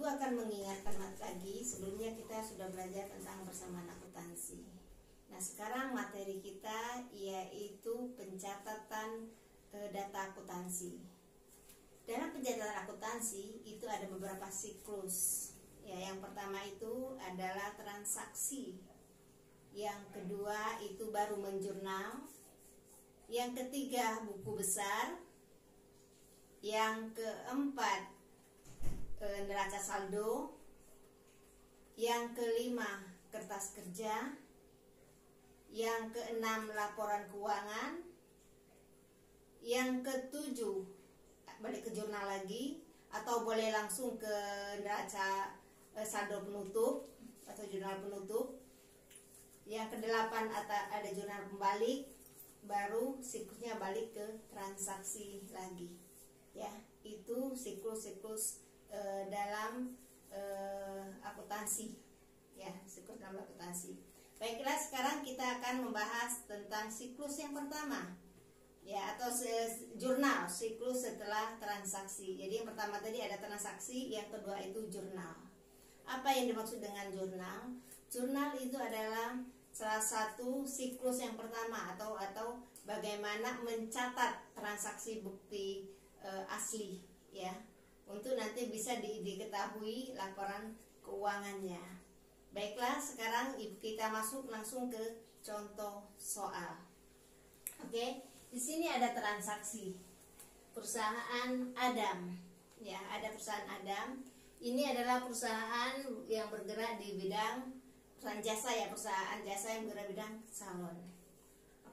Ibu akan mengingatkan lagi, sebelumnya kita sudah belajar tentang persamaan akuntansi. Nah, sekarang materi kita yaitu pencatatan data akuntansi. Dalam pencatatan akuntansi itu ada beberapa siklus. Ya, yang pertama itu adalah transaksi. Yang kedua itu baru menjurnal. Yang ketiga buku besar. Yang keempat neraca saldo. Yang kelima kertas kerja. Yang keenam laporan keuangan. Yang ketujuh balik ke jurnal lagi, atau boleh langsung ke neraca saldo penutup atau jurnal penutup. Yang kedelapan ada jurnal pembalik, baru siklusnya balik ke transaksi lagi. Ya, itu siklus-siklus dalam akuntansi. Ya, siklus dalam akuntansi. Baiklah, sekarang kita akan membahas tentang siklus yang pertama. Ya, atau jurnal, siklus setelah transaksi. Jadi yang pertama tadi ada transaksi, yang kedua itu jurnal. Apa yang dimaksud dengan jurnal? Jurnal itu adalah salah satu siklus yang pertama atau bagaimana mencatat transaksi bukti asli, ya, untuk nanti bisa diketahui laporan keuangannya. Baiklah, sekarang kita masuk langsung ke contoh soal. Oke. Di sini ada transaksi perusahaan Adam. Ya, ada perusahaan Adam. Ini adalah perusahaan yang bergerak di bidang perusahaan jasa, ya, perusahaan jasa yang bergerak di bidang salon.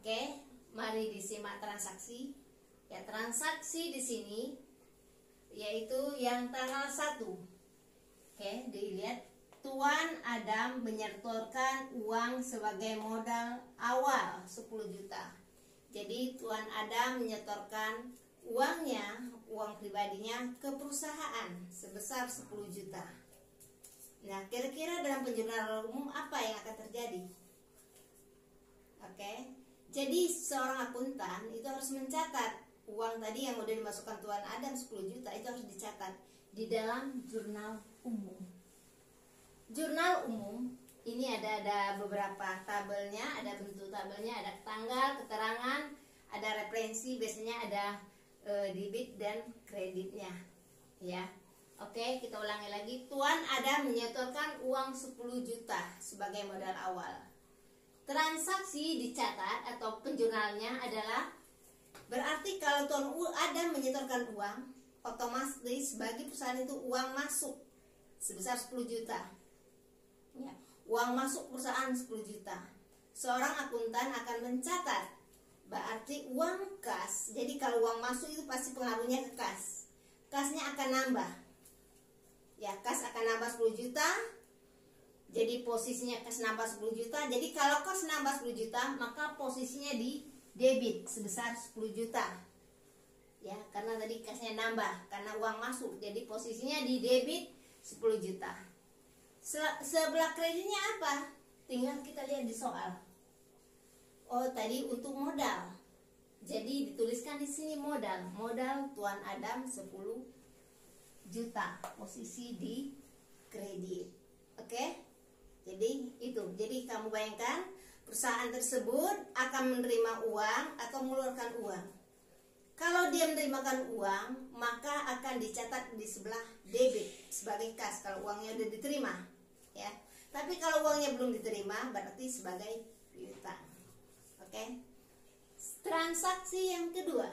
Oke, mari disimak transaksi. Ya, transaksi di sini yaitu yang tanggal 1. Oke, dilihat Tuan Adam menyetorkan uang sebagai modal awal 10 juta. Jadi Tuan Adam menyetorkan uangnya, uang pribadinya ke perusahaan sebesar 10 juta. Nah, kira-kira dalam penjurnalan umum apa yang akan terjadi? Oke, jadi seorang akuntan itu harus mencatat uang tadi yang udah dimasukkan Tuan Adam 10 juta itu harus dicatat di dalam jurnal umum. Jurnal umum ini ada beberapa tabelnya, ada bentuk tabelnya, ada tanggal, keterangan, ada referensi, biasanya ada debit dan kreditnya, ya. Oke, kita ulangi lagi. Tuan Adam menyetorkan uang 10 juta sebagai modal awal. Transaksi dicatat atau penjurnalnya adalah berarti kalau Tuan Adam menyetorkan uang, otomatis bagi perusahaan itu uang masuk sebesar 10 juta. Ya. Uang masuk perusahaan 10 juta. Seorang akuntan akan mencatat, berarti uang kas. Jadi kalau uang masuk itu pasti pengaruhnya ke kas. Kasnya akan nambah. Ya, kas akan nambah 10 juta. Jadi posisinya kas nambah 10 juta. Jadi kalau kas nambah 10 juta, maka posisinya di debit sebesar 10 juta. Ya, karena tadi kasnya nambah karena uang masuk. Jadi posisinya di debit 10 juta. Sebelah kreditnya apa? Tinggal kita lihat di soal. Oh, tadi untuk modal. Jadi dituliskan di sini modal. Modal Tuan Adam 10 juta. Posisi di kredit. Oke? Jadi itu. Jadi kamu bayangkan perusahaan tersebut akan menerima uang atau mengeluarkan uang. Kalau dia menerimakan uang, maka akan dicatat di sebelah debit sebagai kas kalau uangnya sudah diterima. Ya, tapi kalau uangnya belum diterima berarti sebagai piutang. Oke. Transaksi yang kedua.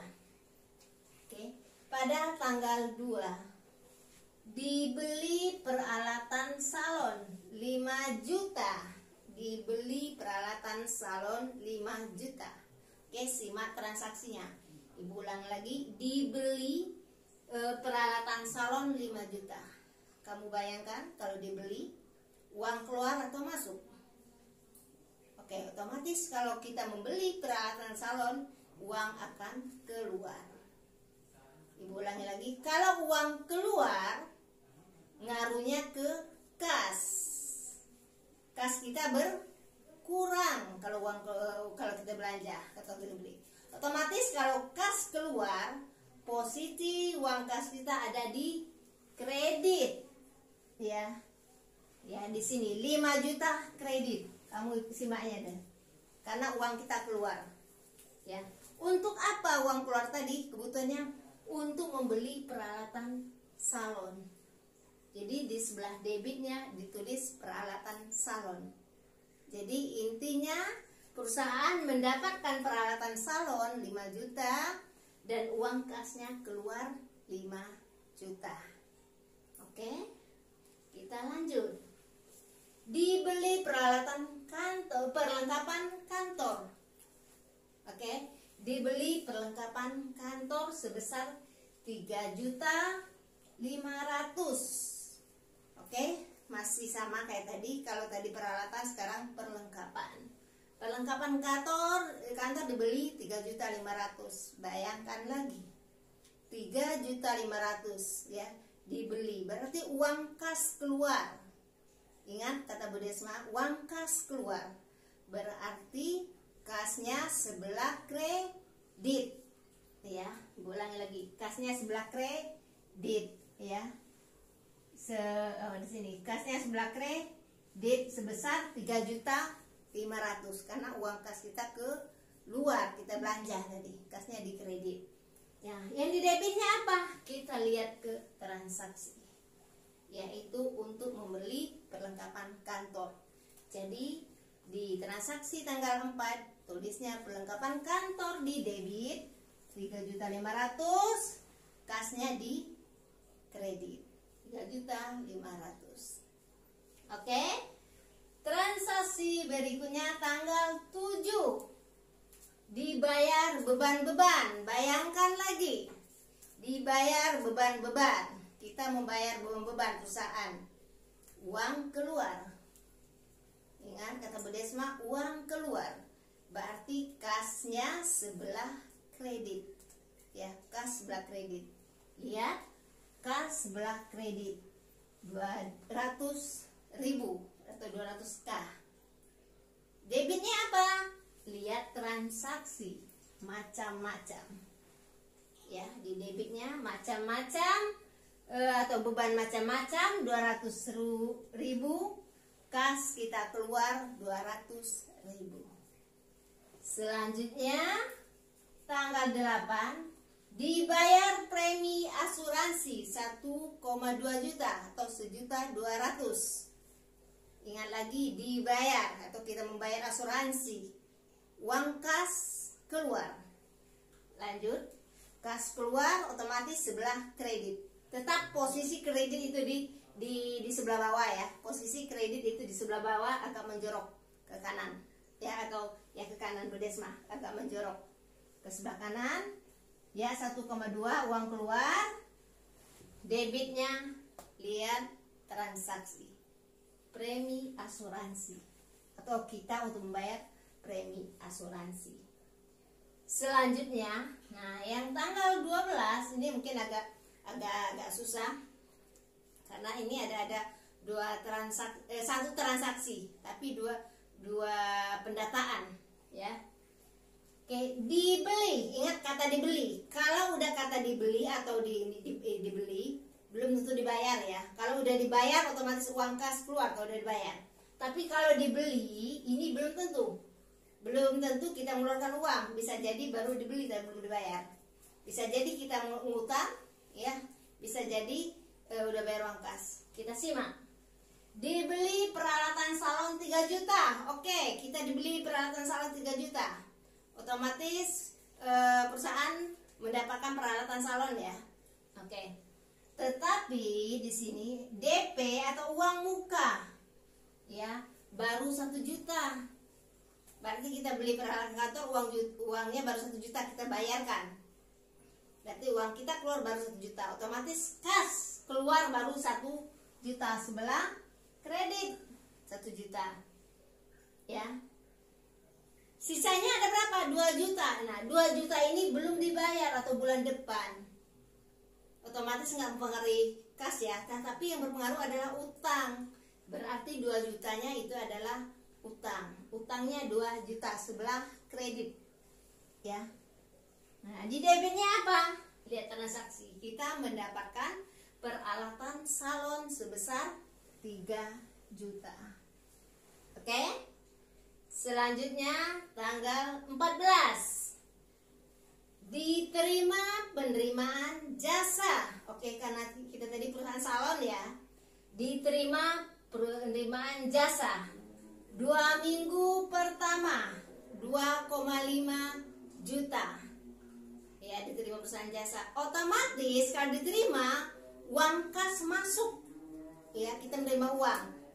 Oke. Pada tanggal 2 dibeli peralatan salon 5 juta. Dibeli peralatan salon 5 juta. Oke, simak transaksinya. Ibu ulang lagi, dibeli peralatan salon 5 juta. Kamu bayangkan kalau dibeli, uang keluar atau masuk? Oke, otomatis kalau kita membeli peralatan salon, uang akan keluar. Ibu ulangi lagi, kalau uang keluar, ngaruhnya ke kas. Kas kita berkurang kalau kita belanja atau kita beli. Otomatis kalau kas keluar, posisi uang kas kita ada di kredit. ya. Ya, di sini 5 juta kredit. Kamu simaknya deh. Karena uang kita keluar. Ya. Untuk apa uang keluar tadi? Kebutuhannya untuk membeli peralatan salon. Jadi di sebelah debitnya ditulis peralatan salon. Jadi intinya perusahaan mendapatkan peralatan salon 5 juta dan uang kasnya keluar 5 juta. Oke, kita lanjut. Dibeli peralatan kantor, perlengkapan kantor. Oke, dibeli perlengkapan kantor sebesar 3.500.000. Oke, masih sama kayak tadi. Kalau tadi peralatan, sekarang perlengkapan. Perlengkapan kantor dibeli 3.500.000. Bayangkan lagi, 3.500.000 ya dibeli. Berarti uang kas keluar. Ingat kata Bu Desma, uang kas keluar. Berarti kasnya sebelah kredit. Ya, ulangi lagi. Kasnya sebelah kredit ya. Di sini kasnya sebelah kredit sebesar 3.500.000 karena uang kas kita ke luar, kita belanja tadi, kasnya di kredit. Ya, yang di debitnya apa? Kita lihat ke transaksi, yaitu untuk membeli perlengkapan kantor. Jadi di transaksi tanggal 4 tulisnya perlengkapan kantor di debit 3.500.000, kasnya di kredit 3.500.000. Oke. Transaksi berikutnya tanggal 7. Dibayar beban-beban. Bayangkan lagi. Dibayar beban-beban. Kita membayar beban-beban perusahaan. Uang keluar. Ingat kata Bu Desma, uang keluar. Berarti kasnya sebelah kredit. Ya, kas sebelah kredit. Lihat. Kas sebelah kredit 200.000 atau 200k. Debitnya apa? Lihat transaksi macam-macam. Ya, di debitnya macam-macam atau beban macam-macam 200.000. Kas kita keluar 200.000. Selanjutnya tanggal 8 dibayar premi asuransi 1,2 juta atau 1.200.000. Ingat lagi, dibayar atau kita membayar asuransi. Uang kas keluar. Lanjut, kas keluar otomatis sebelah kredit. Tetap posisi kredit itu di sebelah bawah ya. Posisi kredit itu di sebelah bawah agak menjorok ke kanan. Ya, atau ya ke kanan Bu Desma, agak menjorok ke sebelah kanan. Ya, 1,2 uang keluar. Debitnya lihat transaksi premi asuransi atau kita untuk membayar premi asuransi. Selanjutnya, nah yang tanggal 12 ini mungkin agak susah karena ini ada satu transaksi tapi dua pendataan ya. Oke, dibeli. Ingat kata dibeli. Kalau udah kata dibeli atau dibeli, belum tentu dibayar ya. Kalau udah dibayar, otomatis uang kas keluar kalau udah dibayar. Tapi kalau dibeli, ini belum tentu. Belum tentu kita mengeluarkan uang. Bisa jadi baru dibeli dan belum dibayar. Bisa jadi kita ngutang, ya. Bisa jadi udah bayar uang kas. Kita simak. Dibeli peralatan salon 3 juta. Oke, kita dibeli peralatan salon 3 juta. Otomatis perusahaan mendapatkan peralatan salon ya. Oke. Tetapi di sini DP atau uang muka ya baru 1 juta. Berarti kita beli peralatan kantor uangnya baru 1 juta kita bayarkan. Berarti uang kita keluar baru 1 juta. Otomatis kas keluar baru 1 juta sebelah kredit 1 juta. Ya. Sisanya ada berapa? 2 juta. Nah, 2 juta ini belum dibayar atau bulan depan. Otomatis nggak mempengaruhi kas ya. Tapi yang berpengaruh adalah utang. Berarti 2 jutanya itu adalah utang. Utangnya 2 juta sebelah kredit. Ya. Nah, di debitnya apa? Lihat transaksi. Kita mendapatkan peralatan salon sebesar 3 juta. Oke? Selanjutnya tanggal 14. Diterima penerimaan jasa. Oke, karena kita tadi perusahaan salon ya. Diterima penerimaan jasa 2 minggu pertama 2,5 juta. Ya, diterima perusahaan jasa. Otomatis kalau diterima, uang kas masuk. Ya, kita menerima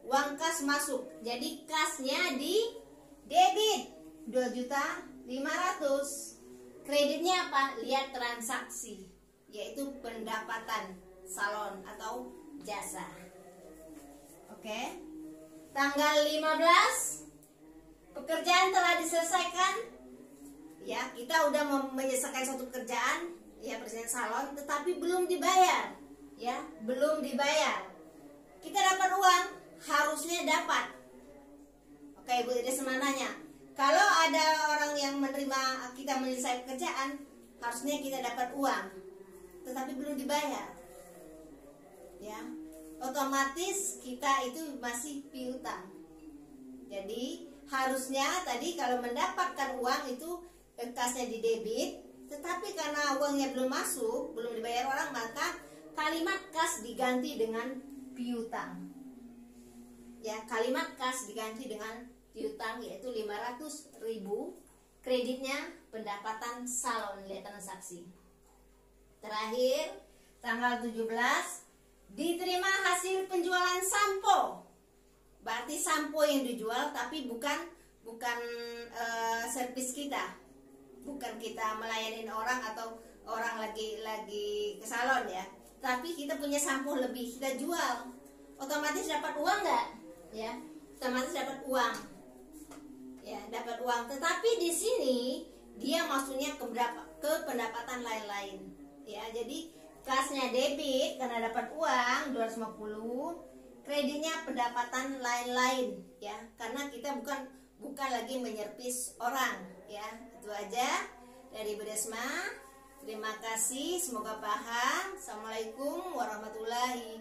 uang kas masuk. Jadi kasnya di debit 2.500.000. Kreditnya apa? Lihat transaksi, yaitu pendapatan salon atau jasa. Oke. Tanggal 15, pekerjaan telah diselesaikan. Ya, kita udah menyelesaikan suatu pekerjaan, ya, presiden salon, tetapi belum dibayar. Ya, belum dibayar. Kita dapat uang, harusnya dapat. Oke, Bu Ida semananya. Kalau ada orang yang menerima kita menyelesaikan pekerjaan, harusnya kita dapat uang, tetapi belum dibayar. Ya, otomatis kita itu masih piutang. Jadi harusnya tadi kalau mendapatkan uang itu kasnya di debit, tetapi karena uangnya belum masuk, belum dibayar orang, maka kalimat kas diganti dengan piutang. Ya, kalimat kas diganti dengan piutang, yaitu 500.000. Kreditnya pendapatan salon, lihat transaksi. Terakhir, tanggal 17, diterima hasil penjualan sampo. Berarti sampo yang dijual, tapi bukan servis kita. Bukan kita melayani orang atau orang lagi ke salon ya, tapi kita punya sampo lebih, kita jual, otomatis dapat uang nggak? Ya, otomatis dapat uang. Ya, dapat uang. Tetapi di sini dia maksudnya ke pendapatan lain-lain. Ya, jadi kasnya debit karena dapat uang 250, kreditnya pendapatan lain-lain. Ya, karena kita bukan lagi menyervis orang. Ya, itu aja dari Bu Desma. Terima kasih, semoga paham. Assalamualaikum warahmatullahi